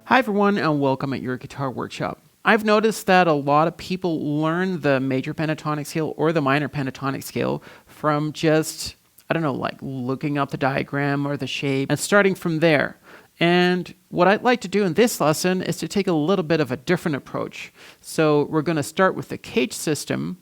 Hi everyone and welcome at your guitar workshop. I've noticed that a lot of people learn the major pentatonic scale or the minor pentatonic scale from just, like looking up the diagram or the shape and starting from there. And what I'd like to do in this lesson is to take a little bit of a different approach. So we're going to start with the cage system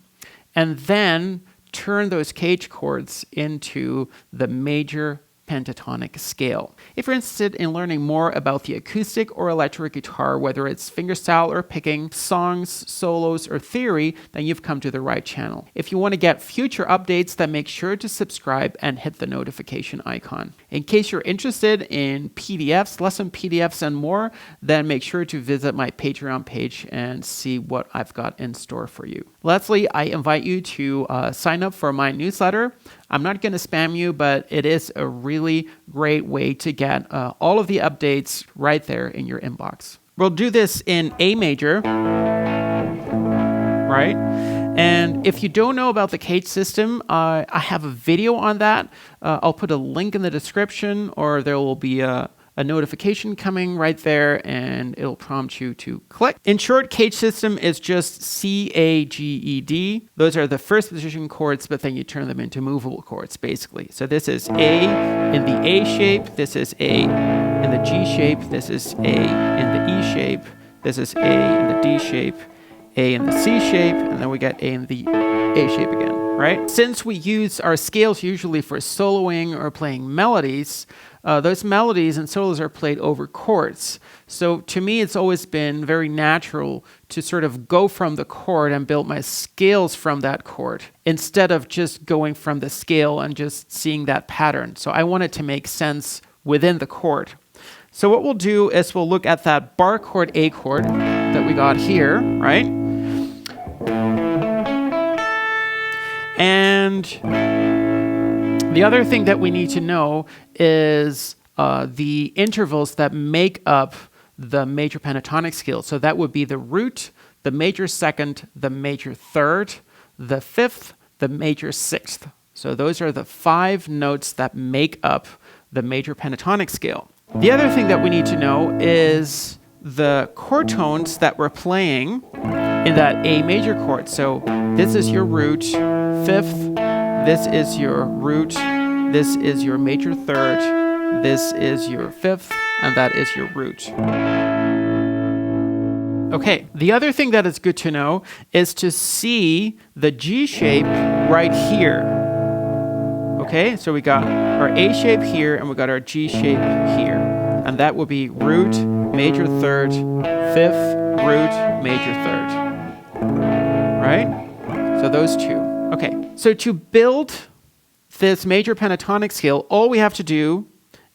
and then turn those cage chords into the major pentatonic scale. If you're interested in learning more about the acoustic or electric guitar, whether it's fingerstyle or picking, songs, solos, or theory, then you've come to the right channel. If you want to get future updates, then make sure to subscribe and hit the notification icon. In case you're interested in PDFs, lesson PDFs, and more, then make sure to visit my Patreon page and see what I've got in store for you. Lastly, I invite you to sign up for my newsletter. I'm not going to spam you, but it is a really great way to get all of the updates right there in your inbox. We'll do this in A major, right? And if you don't know about the cage system, I have a video on that. I'll put a link in the description, or there will be a notification coming right there, and it'll prompt you to click. In short, cage system is just C, A, G, E, D. Those are the first position chords, but then you turn them into movable chords, basically. So this is A in the A shape, this is A in the G shape, this is A in the E shape, this is A in the D shape, A in the C shape, and then we get A in the A shape again, right? Since we use our scales usually for soloing or playing melodies, those melodies and solos are played over chords. So to me, it's always been very natural to sort of go from the chord and build my scales from that chord instead of just going from the scale and just seeing that pattern. So I want it to make sense within the chord. So what we'll do is we'll look at that bar chord A chord that we got here, right? And the other thing that we need to know is the intervals that make up the major pentatonic scale. So that would be the root, the major second, the major third, the fifth, the major sixth. So those are the 5 notes that make up the major pentatonic scale. The other thing that we need to know is the chord tones that we're playing in that A major chord. So this is your root, fifth, this is your root, this is your major third, this is your fifth, and that is your root. Okay, the other thing that is good to know is to see the G shape right here. Okay, so we got our A shape here, and we got our G shape here. And that would be root, major third, fifth, root, major third. Right? So those two. Okay, so to build this major pentatonic scale, all we have to do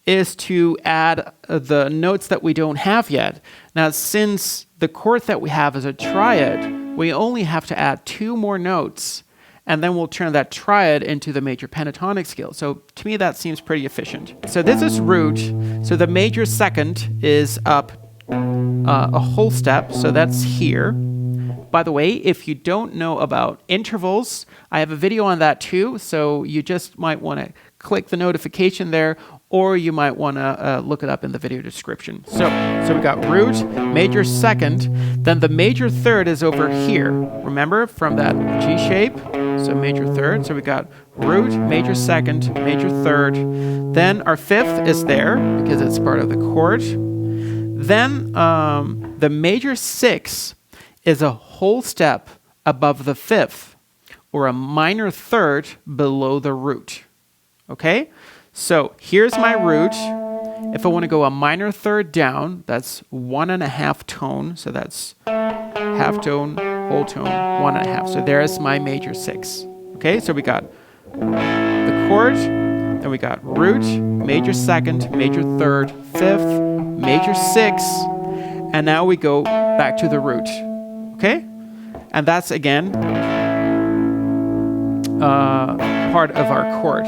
is to add the notes that we don't have yet. Now, since the chord that we have is a triad, we only have to add 2 more notes, and then we'll turn that triad into the major pentatonic scale. So to me, that seems pretty efficient. So this is root. So the major second is up a whole step. So that's here. By the way, if you don't know about intervals, I have a video on that too. So you just might want to click the notification there, or you might want to look it up in the video description. So we got root, major second, then the major third is over here. Remember, from that G shape, so major third. So we got root, major second, major third. Then our fifth is there because it's part of the chord. Then the major sixth is a whole step above the fifth, or a minor third below the root. Okay? So here's my root. If I want to go a minor third down, that's 1.5 tone. So that's half tone, whole tone, 1.5. So there's my major 6. Okay, so we got the chord, then we got root, major second, major third, fifth, major 6, and now we go back to the root. Okay? And that's again part of our chord.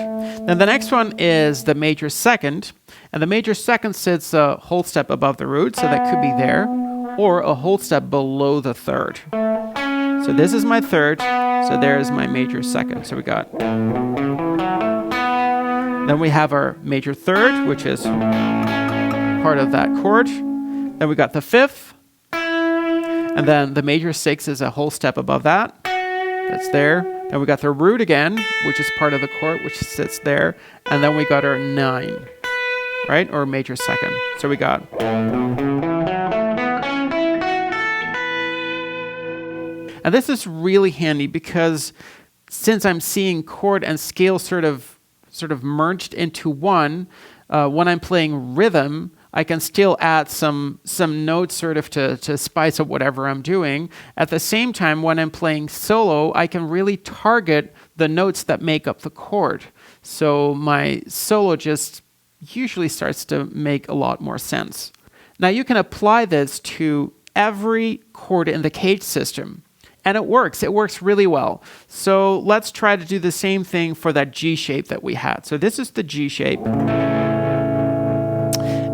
Then the next one is the major second, and the major second sits a whole step above the root, so that could be there, or a whole step below the third. So this is my third, so there's my major second. So we got, then we have our major third, which is part of that chord. Then we got the 5th. And then the major 6 is a whole step above that. That's there. Then we got the root again, which is part of the chord, which sits there. And then we got our 9, right? Or major 2nd. So we got... And this is really handy because since I'm seeing chord and scale sort of merged into one, when I'm playing rhythm, I can still add some notes sort of to spice up whatever I'm doing. At the same time, when I'm playing solo, I can really target the notes that make up the chord. So my solo just usually starts to make a lot more sense. Now you can apply this to every chord in the cage system. And it works really well. So let's try to do the same thing for that G shape that we had. So this is the G shape.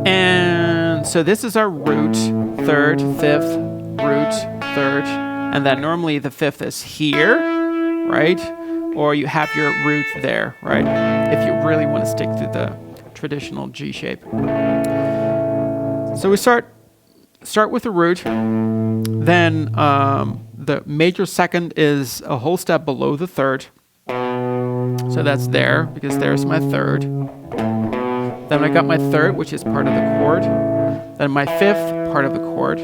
And so this is our root, 3rd, 5th, root, 3rd. And then normally the 5th is here, right? Or you have your root there, right? If you really want to stick to the traditional G shape. So we start with the root. Then the major 2nd is a whole step below the 3rd. So that's there, because there's my 3rd. Then I got my 3rd, which is part of the chord. Then my 5th, part of the chord.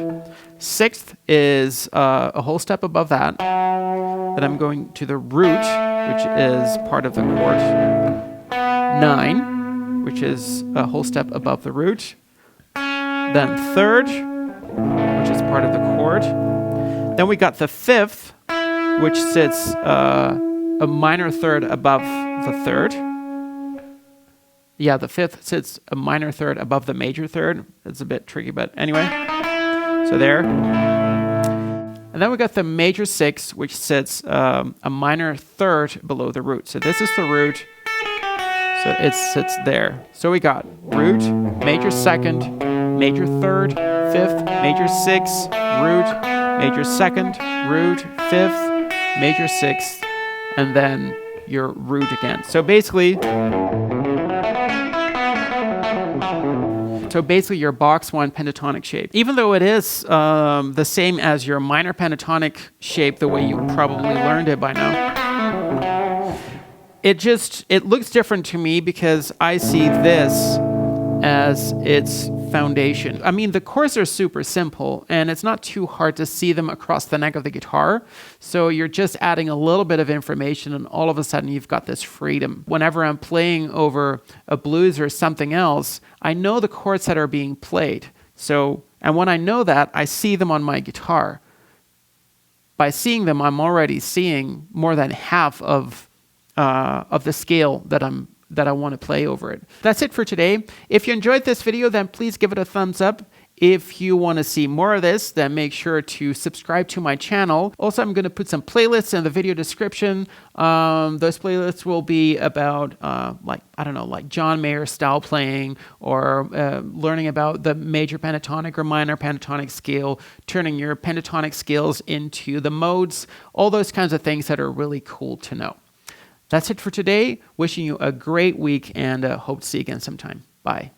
6th is a whole step above that. Then I'm going to the root, which is part of the chord. 9, which is a whole step above the root. Then 3rd, which is part of the chord. Then we got the 5th, which sits a minor 3rd above the 3rd. Yeah, the 5th sits a minor 3rd above the major 3rd. It's a bit tricky, but anyway. So there. And then we got the major 6, which sits a minor 3rd below the root. So this is the root. So it sits there. So we got root, major 2nd, major 3rd, 5th, major 6, root, major 2nd, root, 5th, major 6th, and then your root again. So basically your box 1 pentatonic shape. Even though it is the same as your minor pentatonic shape, the way you probably learned it by now, it looks different to me because I see this as its foundation. I mean, the chords are super simple, and it's not too hard to see them across the neck of the guitar. So you're just adding a little bit of information, and all of a sudden you've got this freedom. Whenever I'm playing over a blues or something else, I know the chords that are being played. And when I know that, I see them on my guitar. By seeing them, I'm already seeing more than half of the scale that I want to play over it. That's it for today. If you enjoyed this video, then please give it a thumbs up. If you want to see more of this, then make sure to subscribe to my channel. Also, I'm going to put some playlists in the video description. Those playlists will be about, like John Mayer style playing, or learning about the major pentatonic or minor pentatonic scale, turning your pentatonic scales into the modes, all those kinds of things that are really cool to know. That's it for today. Wishing you a great week, and hope to see you again sometime. Bye.